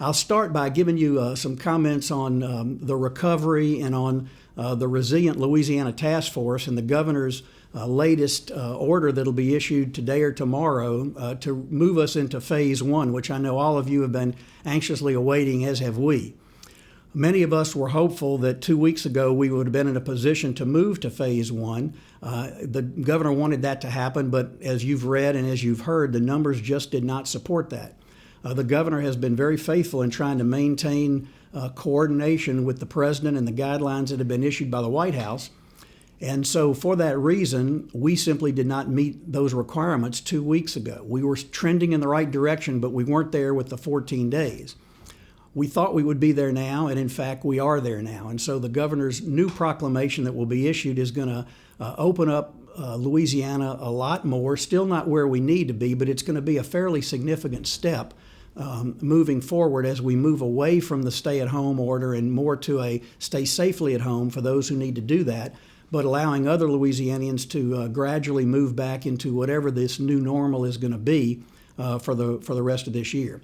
I'll start by giving you some comments on the recovery and on the Resilient Louisiana Task Force and the governor's latest order that'll be issued today or tomorrow to move us into phase one, which I know all of you have been anxiously awaiting, as have we. Many of us were hopeful that 2 weeks ago we would have been in a position to move to phase one. The governor wanted that to happen, but as you've read and as you've heard, the numbers just did not support that. The governor has been very faithful in trying to maintain coordination with the president and the guidelines that have been issued by the White House. And so for that reason, we simply did not meet those requirements 2 weeks ago. We were trending in the right direction, but we weren't there with the 14 days. We thought we would be there now, and in fact, we are there now. And so the governor's new proclamation that will be issued is going to open up Louisiana a lot more, still not where we need to be, but it's going to be a fairly significant step moving forward as we move away from the stay-at-home order and more to a stay safely at home for those who need to do that, but allowing other Louisianians to gradually move back into whatever this new normal is going to be for the rest of this year.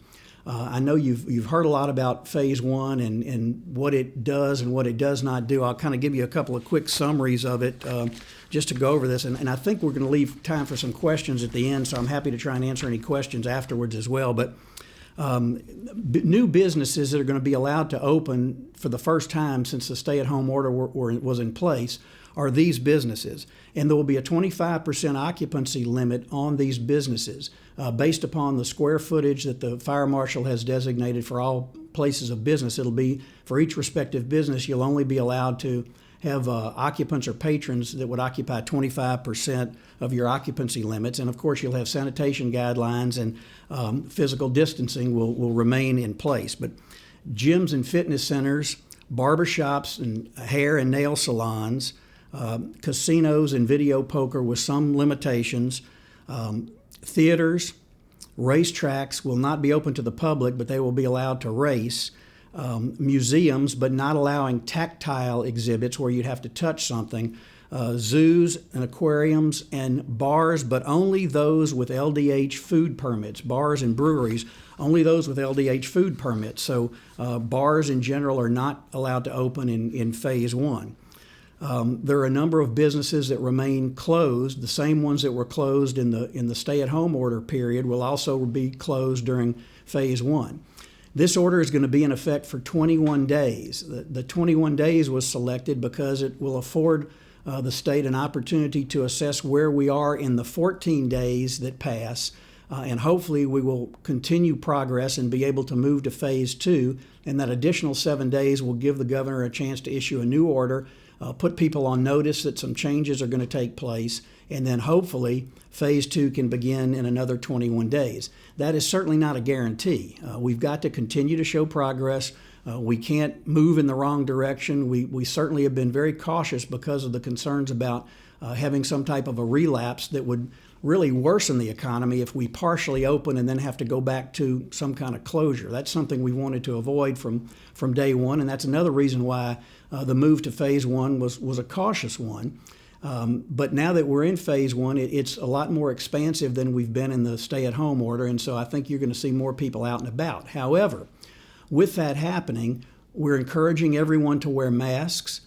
I know you've heard a lot about phase one and what it does and what it does not do. I'll kind of give you a couple of quick summaries of it just to go over this. And I think we're going to leave time for some questions at the end, so I'm happy to try and answer any questions afterwards as well. But new businesses that are going to be allowed to open for the first time since the stay-at-home order was in place are these businesses. And there will be a 25% occupancy limit on these businesses based upon the square footage that the fire marshal has designated for all places of business. It'll be for each respective business, you'll only be allowed to have occupants or patrons that would occupy 25% of your occupancy limits. And of course, you'll have sanitation guidelines and physical distancing will remain in place. But gyms and fitness centers, barbershops and hair and nail salons, casinos and video poker with some limitations, theaters, racetracks will not be open to the public, but they will be allowed to race. Museums, but not allowing tactile exhibits where you'd have to touch something. Zoos and aquariums and bars, but only those with LDH food permits. Bars and breweries, only those with LDH food permits. So bars in general are not allowed to open in phase one. There are a number of businesses that remain closed. The same ones that were closed in the stay-at-home order period will also be closed during phase one. This order is going to be in effect for 21 days. The 21 days was selected because it will afford the state an opportunity to assess where we are in the 14 days that pass, and hopefully we will continue progress and be able to move to phase two, and that additional 7 days will give the governor a chance to issue a new order, put people on notice that some changes are going to take place, and then hopefully phase two can begin in another 21 days. That is certainly not a guarantee. We've got to continue to show progress. We can't move in the wrong direction. We certainly have been very cautious because of the concerns about having some type of a relapse that would really worsen the economy if we partially open and then have to go back to some kind of closure. That's something we wanted to avoid from day one, and that's another reason why the move to phase one was a cautious one. But now that we're in phase one, it's a lot more expansive than we've been in the stay-at-home order, and so I think you're going to see more people out and about. However, with that happening, we're encouraging everyone to wear masks.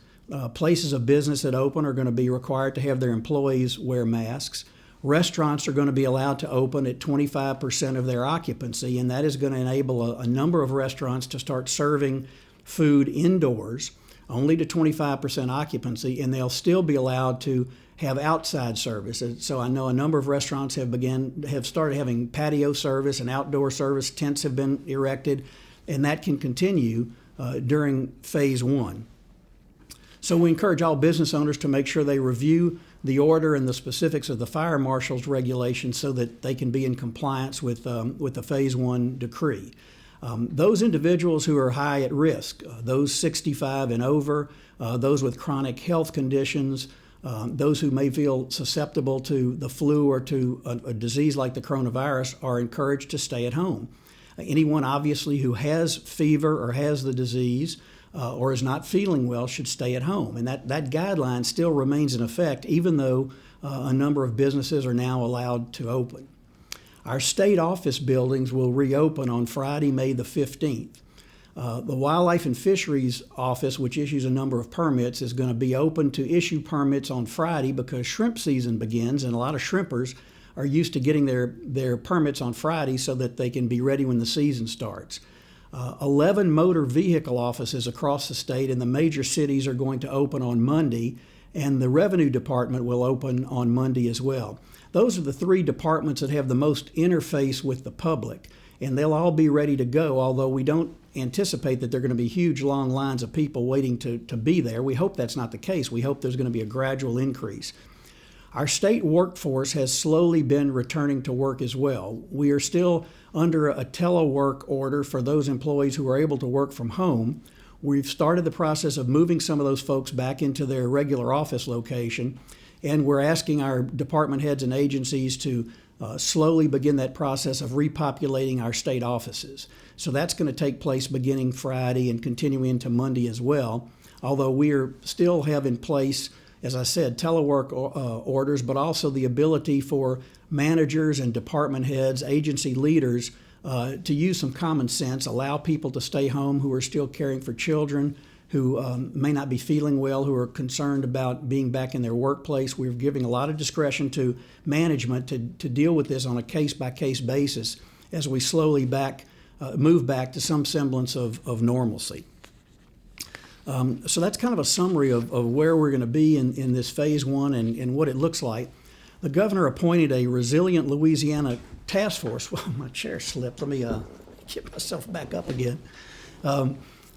Places of business that open are going to be required to have their employees wear masks. Restaurants are going to be allowed to open at 25% of their occupancy, and that is going to enable a number of restaurants to start serving food indoors, only to 25% occupancy, and they'll still be allowed to have outside service. So I know a number of restaurants have started having patio service and outdoor service. Tents have been erected, and that can continue during phase one. So we encourage all business owners to make sure they review the order and the specifics of the fire marshal's regulations so that they can be in compliance with the phase one decree. Those individuals who are high at risk, those 65 and over, those with chronic health conditions, those who may feel susceptible to the flu or to a disease like the coronavirus are encouraged to stay at home. Anyone obviously who has fever or has the disease or is not feeling well should stay at home. And that guideline still remains in effect even though a number of businesses are now allowed to open. Our state office buildings will reopen on Friday, May the 15th. The Wildlife and Fisheries Office, which issues a number of permits, is going to be open to issue permits on Friday because shrimp season begins, and a lot of shrimpers are used to getting their permits on Friday so that they can be ready when the season starts. 11 motor vehicle offices across the state in the major cities are going to open on Monday, and the Revenue Department will open on Monday as well. Those are the three departments that have the most interface with the public, and they'll all be ready to go, although we don't anticipate that there are going to be huge long lines of people waiting to be there. We hope that's not the case. We hope there's going to be a gradual increase. Our state workforce has slowly been returning to work as well. We are still under a telework order for those employees who are able to work from home. We've started the process of moving some of those folks back into their regular office location, and we're asking our department heads and agencies to slowly begin that process of repopulating our state offices. So that's going to take place beginning Friday and continuing into Monday as well, although we still have in place, as I said, telework orders, but also the ability for managers and department heads, agency leaders, to use some common sense, allow people to stay home who are still caring for children, who may not be feeling well, who are concerned about being back in their workplace. We're giving a lot of discretion to management to deal with this on a case-by-case basis as we slowly move back to some semblance of normalcy. So that's kind of a summary of where we're going to be in this phase one and what it looks like. The governor appointed a Resilient Louisiana task force. Well, my chair slipped. Let me get myself back up again.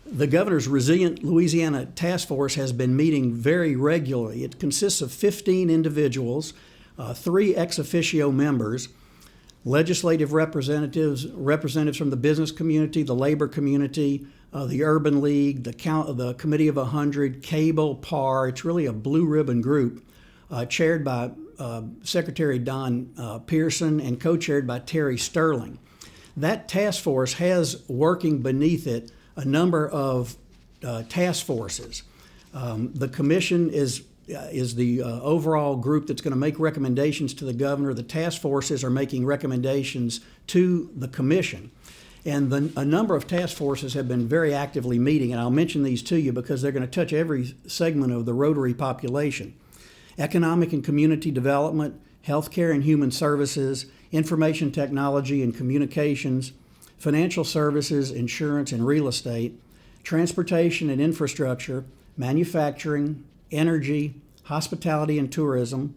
The governor's Resilient Louisiana Task Force has been meeting very regularly. It consists of 15 individuals, 3 ex officio members, legislative representatives from the business community, the labor community, the Urban League, the Committee of 100, Cable, PAR. It's really a blue ribbon group, chaired by Secretary Don Pearson and co-chaired by Terry Sterling. That task force has working beneath it a number of task forces. The commission is the overall group that's going to make recommendations to the governor. The task forces are making recommendations to the commission. And a number of task forces have been very actively meeting, and I'll mention these to you because they're going to touch every segment of the Rotary population. Economic and community development, healthcare and human services, information technology and communications, financial services, insurance and real estate, transportation and infrastructure, manufacturing, energy, hospitality and tourism,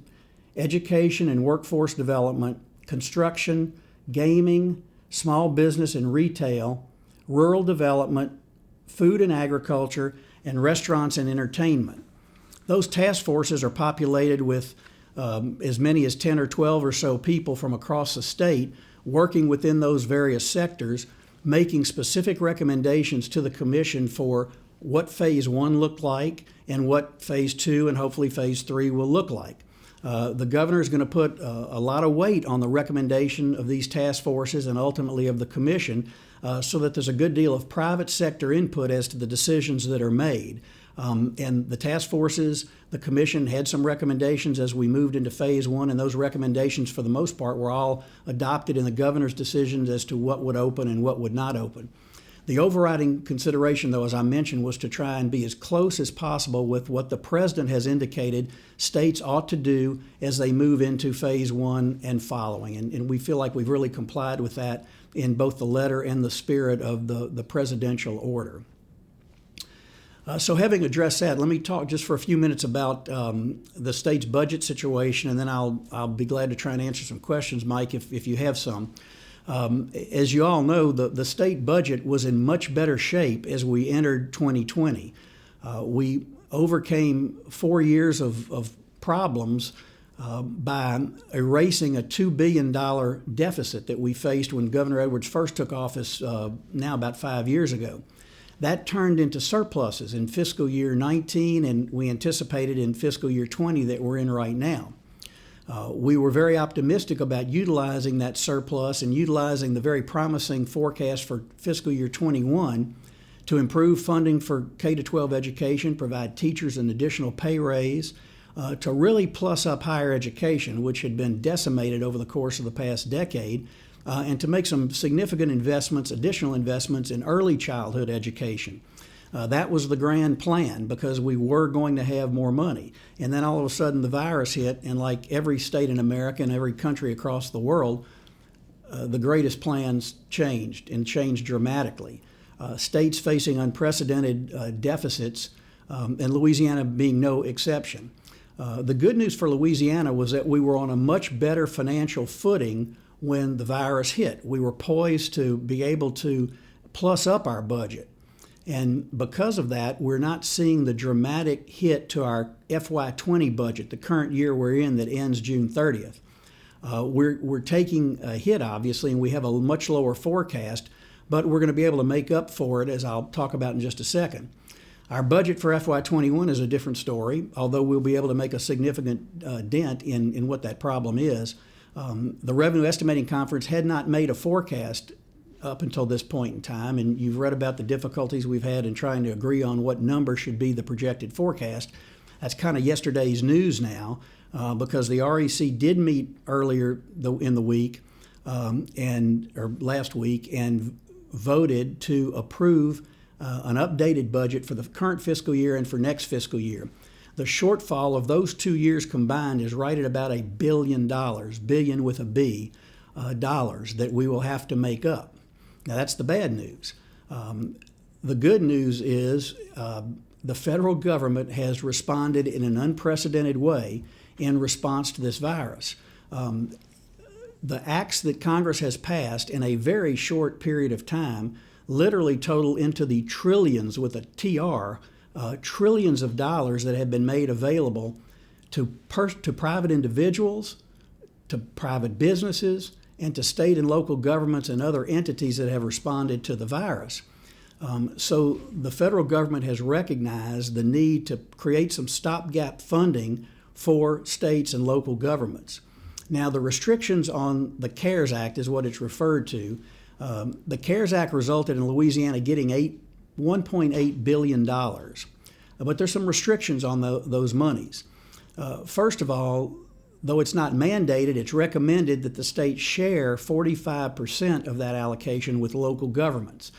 education and workforce development, construction, gaming, small business and retail, rural development, food and agriculture, and restaurants and entertainment. Those task forces are populated with as many as 10 or 12 or so people from across the state working within those various sectors, making specific recommendations to the commission for what phase one looked like and what phase two and hopefully phase three will look like. The governor is going to put a lot of weight on the recommendation of these task forces and ultimately of the commission so that there's a good deal of private sector input as to the decisions that are made. And the task forces, the commission had some recommendations as we moved into phase one, and those recommendations for the most part were all adopted in the governor's decisions as to what would open and what would not open. The overriding consideration, though, as I mentioned, was to try and be as close as possible with what the president has indicated states ought to do as they move into phase one and following. And we feel like we've really complied with that in both the letter and the spirit of the presidential order. So having addressed that, let me talk just for a few minutes about the state's budget situation, and then I'll be glad to try and answer some questions, Mike, if you have some. As you all know, the state budget was in much better shape as we entered 2020. We overcame 4 years of problems by erasing a $2 billion deficit that we faced when Governor Edwards first took office now about 5 years ago. That turned into surpluses in fiscal year 19, and we anticipated in fiscal year 20 that we're in right now. We were very optimistic about utilizing that surplus and utilizing the very promising forecast for fiscal year 21 to improve funding for K-12 education, provide teachers an additional pay raise, to really plus up higher education, which had been decimated over the course of the past decade, and to make some significant investments, additional investments in early childhood education. That was the grand plan because we were going to have more money. And then all of a sudden the virus hit, and like every state in America and every country across the world, the greatest plans changed and changed dramatically. States facing unprecedented deficits, and Louisiana being no exception. The good news for Louisiana was that we were on a much better financial footing when the virus hit. We were poised to be able to plus up our budget. And because of that, we're not seeing the dramatic hit to our FY20 budget, the current year we're in that ends June 30th. We're taking a hit, obviously, and we have a much lower forecast, but we're going to be able to make up for it, as I'll talk about in just a second. Our budget for FY21 is a different story, although we'll be able to make a significant dent in what that problem is. The Revenue Estimating Conference had not made a forecast up until this point in time, and you've read about the difficulties we've had in trying to agree on what number should be the projected forecast. That's kind of yesterday's news now, because the REC did meet earlier in the week or last week and voted to approve an updated budget for the current fiscal year and for next fiscal year. The shortfall of those 2 years combined is right at about $1 billion, billion with a B, dollars that we will have to make up. Now, that's the bad news. The good news is the federal government has responded in an unprecedented way in response to this virus. The acts that Congress has passed in a very short period of time literally total into the trillions with a TR, trillions of dollars that have been made available to private individuals, to private businesses, and to state and local governments and other entities that have responded to the virus. So the federal government has recognized the need to create some stopgap funding for states and local governments. Now, the restrictions on the CARES Act is what it's referred to. The CARES Act resulted in Louisiana getting $1.8 billion. But there's some restrictions on those monies. First of all, though it's not mandated, it's recommended that the states share 45% of that allocation with local governments.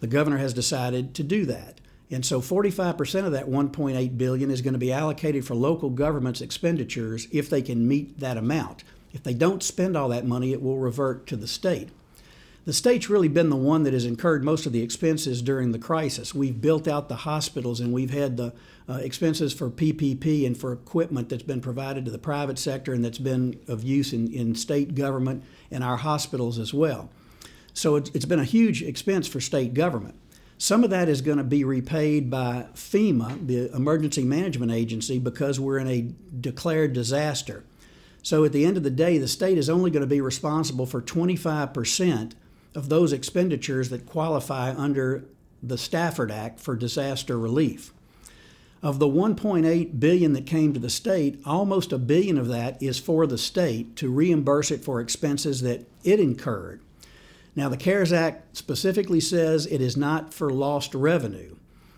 The governor has decided to do that. And so 45% of that $1.8 billion is going to be allocated for local governments' expenditures if they can meet that amount. If they don't spend all that money, it will revert to the state. The state's really been the one that has incurred most of the expenses during the crisis. We've built out the hospitals, and we've had the expenses for PPP and for equipment that's been provided to the private sector and that's been of use in state government and our hospitals as well. So it's been a huge expense for state government. Some of that is going to be repaid by FEMA, the Emergency Management Agency, because we're in a declared disaster. So at the end of the day, the state is only going to be responsible for 25% of those expenditures that qualify under the Stafford Act for disaster relief. Of the $1.8 billion that came to the state, almost $1 billion of that is for the state to reimburse it for expenses that it incurred. Now, the CARES Act specifically says it is not for lost revenue.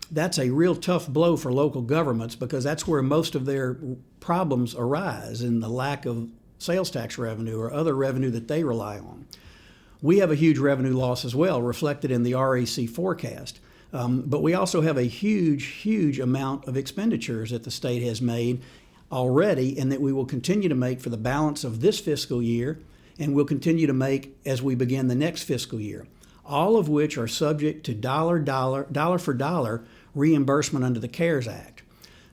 That's a real tough blow for local governments because that's where most of their problems arise, in the lack of sales tax revenue or other revenue that they rely on. We have a huge revenue loss as well, reflected in the REC forecast. But we also have a huge amount of expenditures that the state has made already and that we will continue to make for the balance of this fiscal year and will continue to make as we begin the next fiscal year, all of which are subject to dollar for dollar reimbursement under the CARES Act.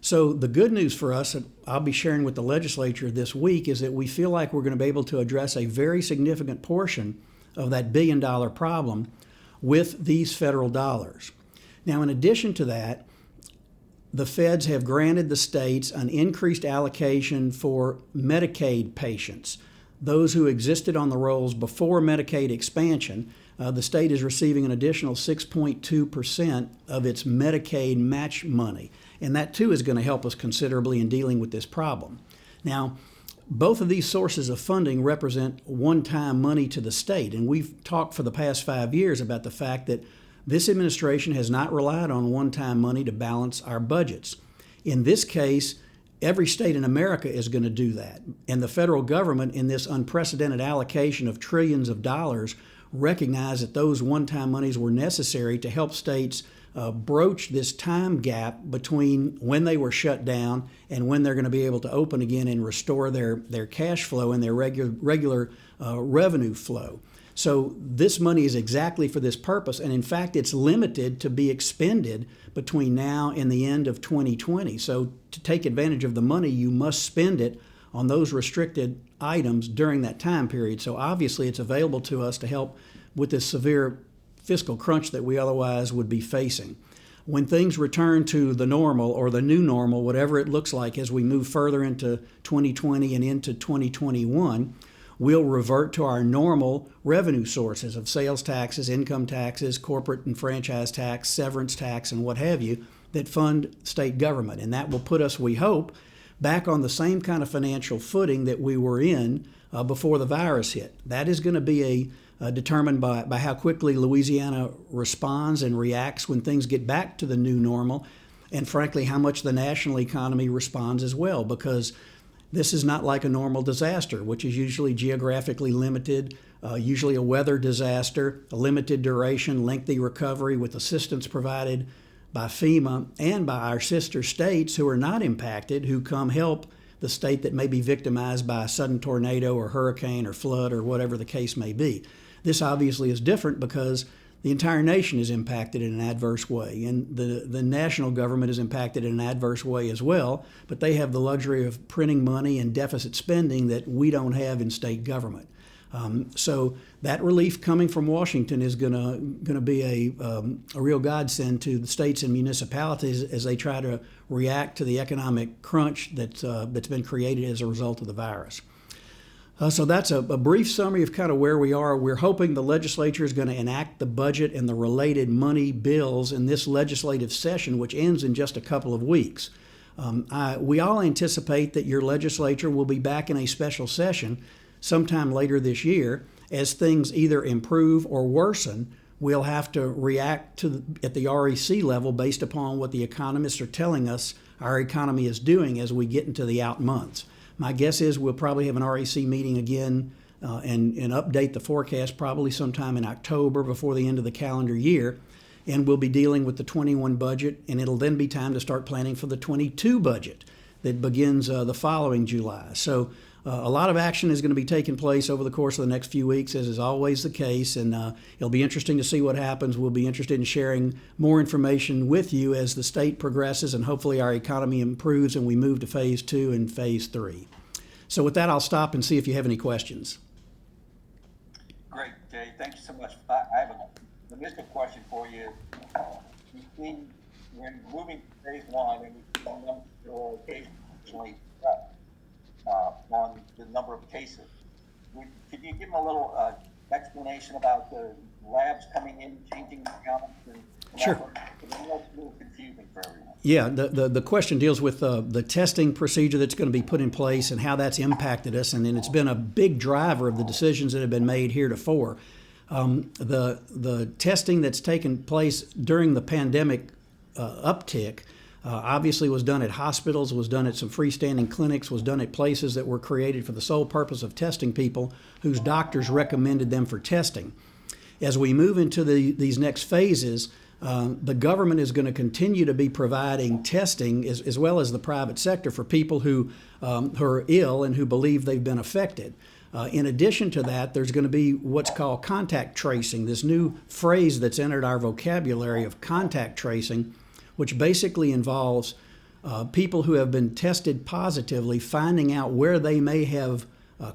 So the good news for us, that I'll be sharing with the legislature this week, is that we feel like we're going to be able to address a very significant portion of that $1 billion problem with these federal dollars. Now, in addition to that, the feds have granted the states an increased allocation for Medicaid patients. Those who existed on the rolls before Medicaid expansion, the state is receiving an additional 6.2% of its Medicaid match money. And that, too, is going to help us considerably in dealing with this problem. Now, both of these sources of funding represent one-time money to the state. And we've talked for the past 5 years about the fact that this administration has not relied on one-time money to balance our budgets. In this case, Every state in America is going to do that. And the federal government, in this unprecedented allocation of trillions of dollars, recognized that those one-time monies were necessary to help states broach this time gap between when they were shut down and when they're going to be able to open again and restore their cash flow and their regular revenue flow. So this money is exactly for this purpose, and in fact, it's limited to be expended between now and the end of 2020. So to take advantage of the money, you must spend it on those restricted items during that time period. So obviously, it's available to us to help with this severe fiscal crunch that we otherwise would be facing. When things return to the normal or the new normal, whatever it looks like as we move further into 2020 and into 2021, we'll revert to our normal revenue sources of sales taxes, income taxes, corporate and franchise tax, severance tax, and what have you that fund state government. And that will put us, we hope, back on the same kind of financial footing that we were in before the virus hit. That is going to be determined by how quickly Louisiana responds and reacts when things get back to the new normal, and frankly, how much the national economy responds as well, because this is not like a normal disaster, which is usually geographically limited, usually a weather disaster, a limited duration, lengthy recovery with assistance provided by FEMA and by our sister states who are not impacted, who come help the state that may be victimized by a sudden tornado or hurricane or flood or whatever the case may be. This obviously is different because the entire nation is impacted in an adverse way, and the national government is impacted in an adverse way as well, but they have the luxury of printing money and deficit spending that we don't have in state government. So that relief coming from Washington is going to be a real godsend to the states and municipalities as they try to react to the economic crunch that's been created as a result of the virus. So that's a brief summary of kind of where we are. We're hoping the legislature is going to enact the budget and the related money bills in this legislative session, which ends in just a couple of weeks. We all anticipate that your legislature will be back in a special session sometime later this year. As things either improve or worsen, we'll have to react at the REC level based upon what the economists are telling us our economy is doing as we get into the out months. My guess is we'll probably have an REC meeting again and update the forecast probably sometime in October before the end of the calendar year. And we'll be dealing with the 21 budget, and it'll then be time to start planning for the 22 budget that begins the following July. So a lot of action is going to be taking place over the course of the next few weeks, as is always the case, and it'll be interesting to see what happens. We'll be interested in sharing more information with you as the state progresses, and hopefully our economy improves and we move to phase 2 and phase 3. So with that, I'll stop and see if you have any questions. Great, Jay. Thank you so much. I have an initial question for you. When moving to phase 1, and we'll occasionally on the number of cases, could you give them a little explanation about the labs coming in, changing the counts? Sure. It's a little confusing for everyone. Yeah, the question deals with the testing procedure that's going to be put in place and how that's impacted us, and it's been a big driver of the decisions that have been made heretofore. The testing that's taken place during the pandemic uptick obviously was done at hospitals, was done at some freestanding clinics, was done at places that were created for the sole purpose of testing people whose doctors recommended them for testing. As we move into these next phases, the government is going to continue to be providing testing as well as the private sector for people who are ill and who believe they've been affected. In addition to that, there's going to be what's called contact tracing, this new phrase that's entered our vocabulary of contact tracing, which basically involves people who have been tested positively finding out where they may have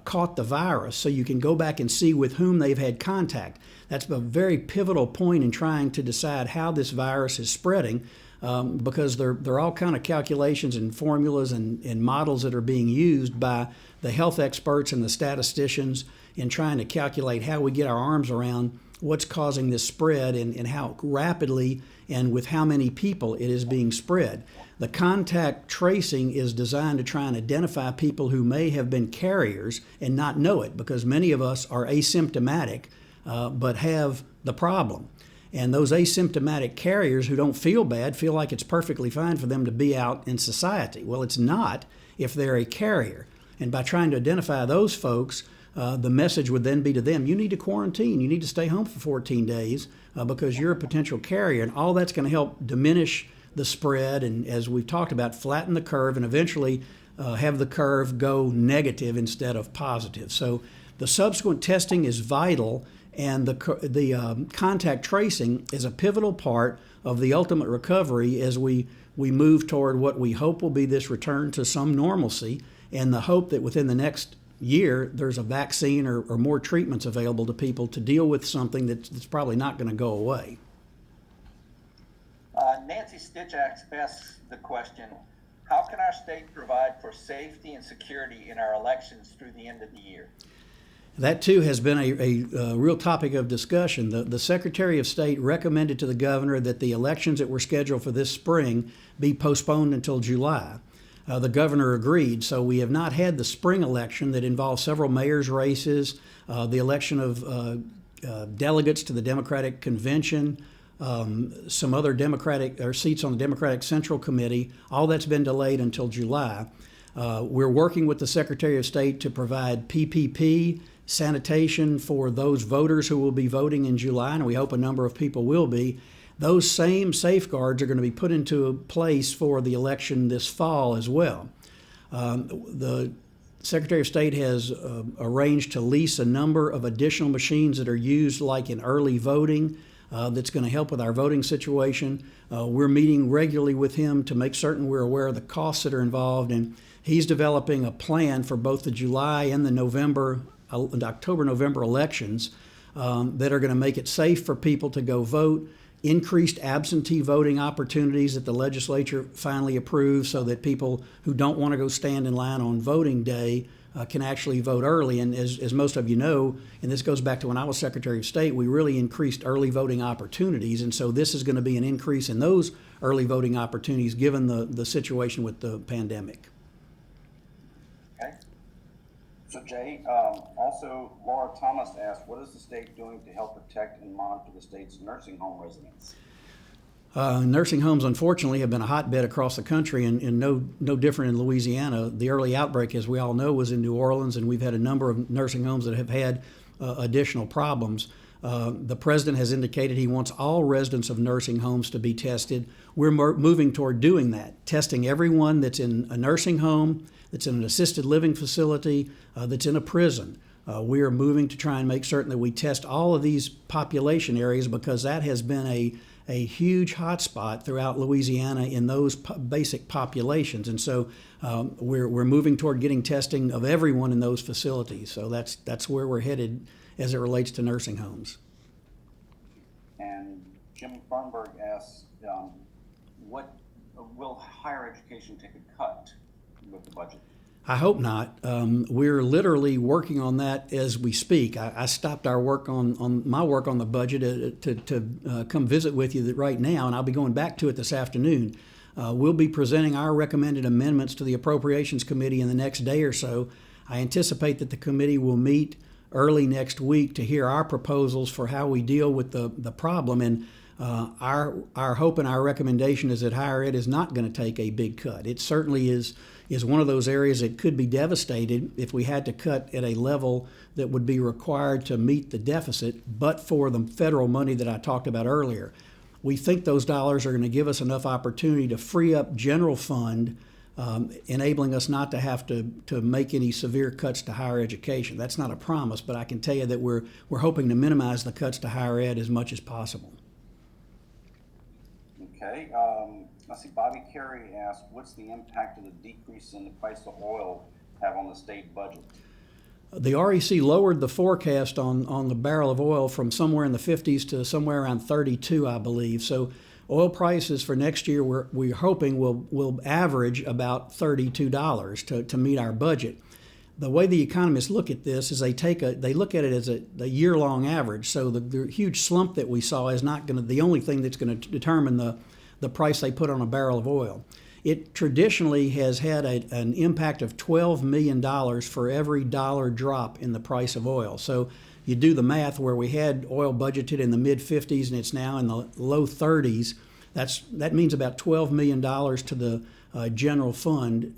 caught the virus, so you can go back and see with whom they've had contact. That's a very pivotal point in trying to decide how this virus is spreading, because there are all kind of calculations and formulas and models that are being used by the health experts and the statisticians in trying to calculate how we get our arms around what's causing this spread and how rapidly and with how many people it is being spread. The contact tracing is designed to try and identify people who may have been carriers and not know it, because many of us are asymptomatic but have the problem. And those asymptomatic carriers who don't feel bad feel like it's perfectly fine for them to be out in society. Well, it's not if they're a carrier. And by trying to identify those folks, the message would then be to them, you need to quarantine, you need to stay home for 14 days because you're a potential carrier. And all that's going to help diminish the spread and, as we've talked about, flatten the curve and eventually have the curve go negative instead of positive. So the subsequent testing is vital, and the contact tracing is a pivotal part of the ultimate recovery as we move toward what we hope will be this return to some normalcy, and the hope that within the next year there's a vaccine or more treatments available to people to deal with something that's probably not going to go away. Nancy Stitch asks the question, how can our state provide for safety and security in our elections through the end of the year? That, too, has been a real topic of discussion. The Secretary of State recommended to the governor that the elections that were scheduled for this spring be postponed until July. The governor agreed, so we have not had the spring election that involves several mayor's races, the election of delegates to the Democratic Convention, some other Democratic or seats on the Democratic Central Committee. All that's been delayed until July. We're working with the Secretary of State to provide PPP sanitation for those voters who will be voting in July, and we hope a number of people will be. Those same safeguards are going to be put into place for the election this fall as well. The Secretary of State has arranged to lease a number of additional machines that are used like in early voting that's going to help with our voting situation. We're meeting regularly with him to make certain we're aware of the costs that are involved, and he's developing a plan for both the July and the October-November elections that are going to make it safe for people to go vote, increased absentee voting opportunities that the legislature finally approved so that people who don't want to go stand in line on voting day can actually vote early. And as most of you know, and this goes back to when I was Secretary of State, we really increased early voting opportunities. And so this is going to be an increase in those early voting opportunities given the situation with the pandemic. Okay. So Jay, also Laura Thomas asked, what is the state doing to help protect and monitor the state's nursing home residents? Nursing homes, unfortunately, have been a hotbed across the country, and no different in Louisiana. The early outbreak, as we all know, was in New Orleans, and we've had a number of nursing homes that have had additional problems. The president has indicated he wants all residents of nursing homes to be tested. We're moving toward doing that, testing everyone that's in a nursing home, that's in an assisted living facility, that's in a prison. We are moving to try and make certain that we test all of these population areas because that has been a huge hotspot throughout Louisiana in those basic populations. And so we're moving toward getting testing of everyone in those facilities. So that's where we're headed as it relates to nursing homes. And Jim Farnberg asks, what will higher education take a cut with the budget? I hope not. We're literally working on that as we speak. I stopped our work on my work on the budget to come visit with you right now, and I'll be going back to it this afternoon. We'll be presenting our recommended amendments to the Appropriations Committee in the next day or so. I anticipate that the committee will meet early next week to hear our proposals for how we deal with the problem. And our hope and our recommendation is that higher ed is not going to take a big cut. It certainly is one of those areas that could be devastated if we had to cut at a level that would be required to meet the deficit, but for the federal money that I talked about earlier. We think those dollars are going to give us enough opportunity to free up general fund, enabling us not to have to make any severe cuts to higher education. That's not a promise, but I can tell you that we're hoping to minimize the cuts to higher ed as much as possible. Okay. Let's see, Bobby Carey asked, what's the impact of the decrease in the price of oil have on the state budget? The REC lowered the forecast on the barrel of oil from somewhere in the 50s to somewhere around 32, I believe. So oil prices for next year we're hoping will average about $32 to meet our budget. The way the economists look at this is they look at it as a year-long average. So the huge slump that we saw is not going to the only thing that's going to determine the price they put on a barrel of oil. it traditionally has had an impact of $12 million for every dollar drop in the price of oil. So you do the math where we had oil budgeted in the mid-50s and it's now in the low 30s. That means about $12 million to the general fund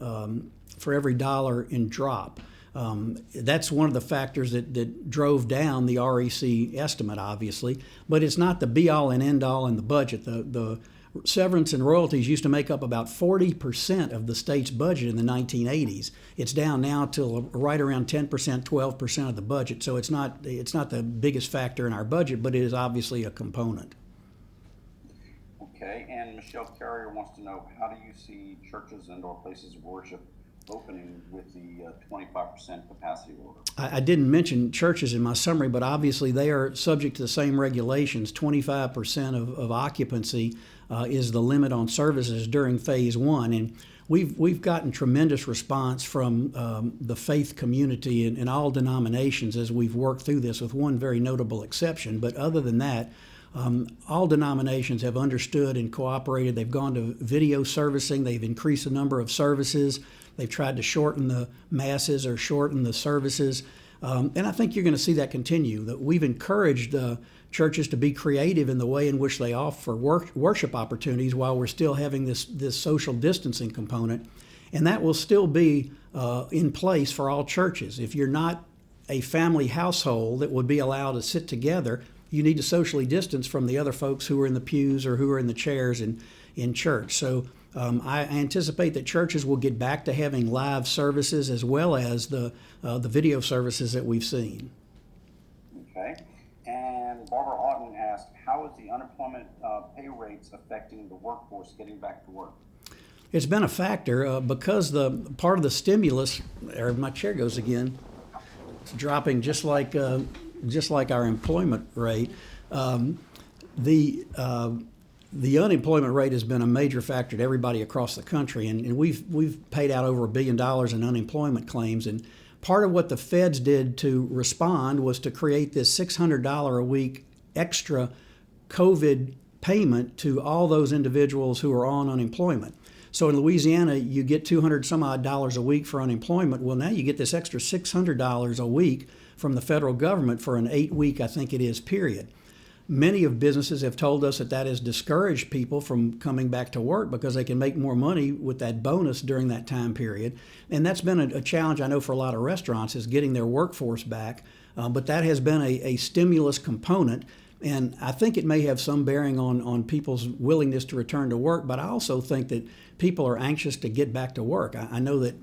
for every dollar in drop. That's one of the factors that drove down the REC estimate, obviously, but it's not the be-all and end-all in the budget. The severance and royalties used to make up about 40% of the state's budget in the 1980s. It's down now to right around 10%, 12% of the budget. So it's not the biggest factor in our budget, but it is obviously a component. Okay, and Michelle Carrier wants to know, how do you see churches and/or places of worship opening with the 25% capacity order? I didn't mention churches in my summary, but obviously they are subject to the same regulations. 25% of occupancy is the limit on services during phase one. And we've gotten tremendous response from the faith community in all denominations as we've worked through this, with one very notable exception. But other than that, all denominations have understood and cooperated. They've gone to video servicing. They've increased the number of services. They've tried to shorten the masses or shorten the services. And I think you're going to see that continue. That we've encouraged churches to be creative in the way in which they offer worship opportunities while we're still having this social distancing component. And that will still be in place for all churches. If you're not a family household that would be allowed to sit together, you need to socially distance from the other folks who are in the pews or who are in the chairs in church. So I anticipate that churches will get back to having live services as well as the video services that we've seen. Okay. And Barbara Otten asked, how is the unemployment pay rates affecting the workforce getting back to work? It's been a factor because the part of the stimulus, or my chair goes again, it's dropping just like our employment rate. The unemployment rate has been a major factor to everybody across the country, and we've paid out over $1 billion in unemployment claims. And part of what the feds did to respond was to create this $600 a week extra COVID payment to all those individuals who are on unemployment. So in Louisiana, you get $200 some odd a week for unemployment. Well, now you get this extra $600 a week from the federal government for an 8-week, I think it is, period. Many of businesses have told us that has discouraged people from coming back to work because they can make more money with that bonus during that time period. And that's been a challenge, I know, for a lot of restaurants, is getting their workforce back. But that has been a stimulus component. And I think it may have some bearing on people's willingness to return to work. But I also think that people are anxious to get back to work. I know that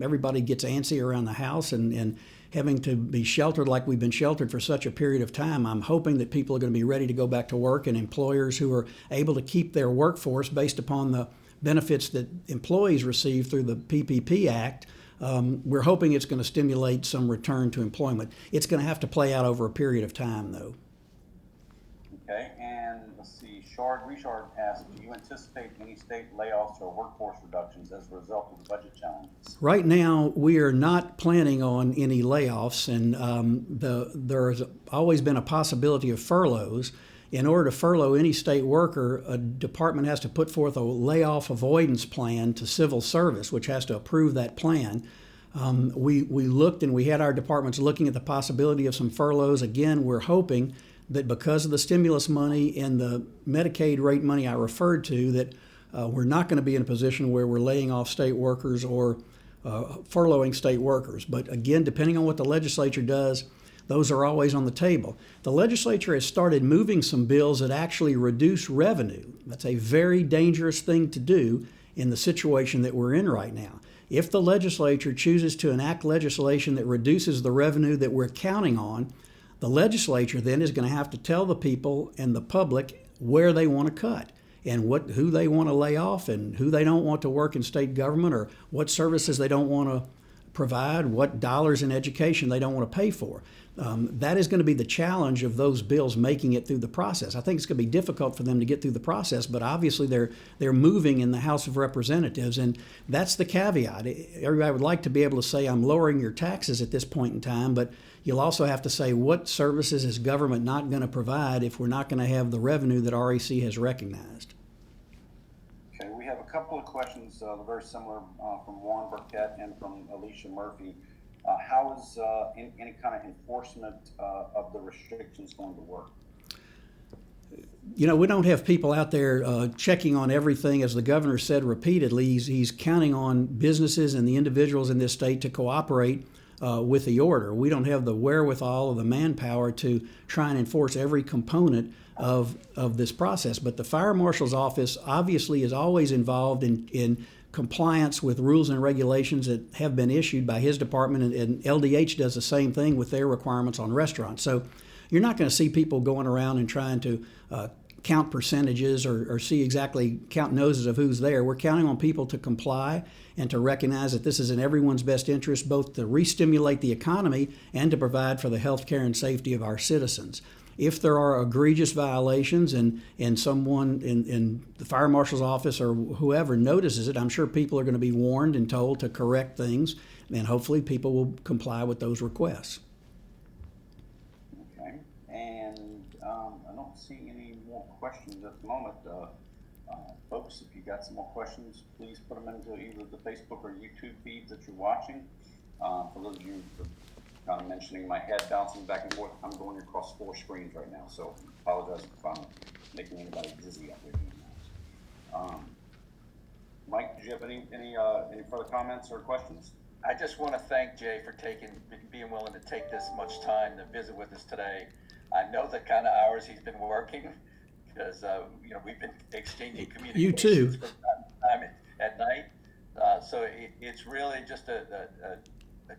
everybody gets antsy around the house and having to be sheltered like we've been sheltered for such a period of time. I'm hoping that people are going to be ready to go back to work, and employers who are able to keep their workforce based upon the benefits that employees receive through the PPP Act, we're hoping it's going to stimulate some return to employment. It's going to have to play out over a period of time, though. Okay, and let's see, Richard asked, do you anticipate any state layoffs or workforce reductions as a result of the budget challenges? Right now, we are not planning on any layoffs, and there's always been a possibility of furloughs. In order to furlough any state worker, a department has to put forth a layoff avoidance plan to civil service, which has to approve that plan. We looked, and we had our departments looking at the possibility of some furloughs. Again, we're hoping that because of the stimulus money and the Medicaid rate money I referred to, that we're not going to be in a position where we're laying off state workers or furloughing state workers. But again, depending on what the legislature does, those are always on the table. The legislature has started moving some bills that actually reduce revenue. That's a very dangerous thing to do in the situation that we're in right now. If the legislature chooses to enact legislation that reduces the revenue that we're counting on, the legislature then is going to have to tell the people and the public where they want to cut and who they want to lay off and who they don't want to work in state government, or what services they don't want to provide, what dollars in education they don't want to pay for. That is going to be the challenge of those bills making it through the process. I think it's going to be difficult for them to get through the process, but obviously they're moving in the House of Representatives, and that's the caveat. Everybody would like to be able to say, I'm lowering your taxes at this point in time, but you'll also have to say, what services is government not going to provide if we're not going to have the revenue that REC has recognized? Okay, we have a couple of questions, very similar, from Warren Burkett and from Alicia Murphy. How is any kind of enforcement of the restrictions going to work? You know, we don't have people out there checking on everything. As the governor said repeatedly, he's counting on businesses and the individuals in this state to cooperate with the order. We don't have the wherewithal or the manpower to try and enforce every component of this process. But the fire marshal's office obviously is always involved in compliance with rules and regulations that have been issued by his department, and LDH does the same thing with their requirements on restaurants. So you're not going to see people going around and trying to count percentages or see exactly count noses of who's there. We're counting on people to comply and to recognize that this is in everyone's best interest, both to re-stimulate the economy and to provide for the health care and safety of our citizens. If there are egregious violations and someone in the fire marshal's office or whoever notices it, I'm sure people are going to be warned and told to correct things, and hopefully people will comply with those requests. Okay, and I don't see any more questions at the moment. Folks, if you got some more questions, please put them into either the Facebook or YouTube feeds that you're watching. For those of you kind of mentioning my head bouncing back and forth, I'm going across 4 screens right now, so apologize if I'm making anybody dizzy out there doing that. Mike, do you have any further comments or questions? I just want to thank Jay for being willing to take this much time to visit with us today. I know the kind of hours he's been working, because we've been exchanging communications You too. from time at night. So it's really just a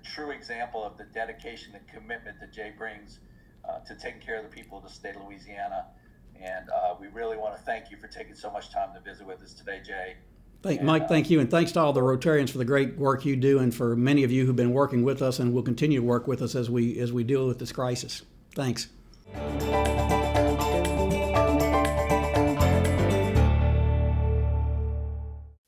true example of the dedication and commitment that Jay brings to taking care of the people of the state of Louisiana. And we really want to thank you for taking so much time to visit with us today, Jay. Mike, thank you, and thanks to all the Rotarians for the great work you do, and for many of you who've been working with us and will continue to work with us as we deal with this crisis. Thanks.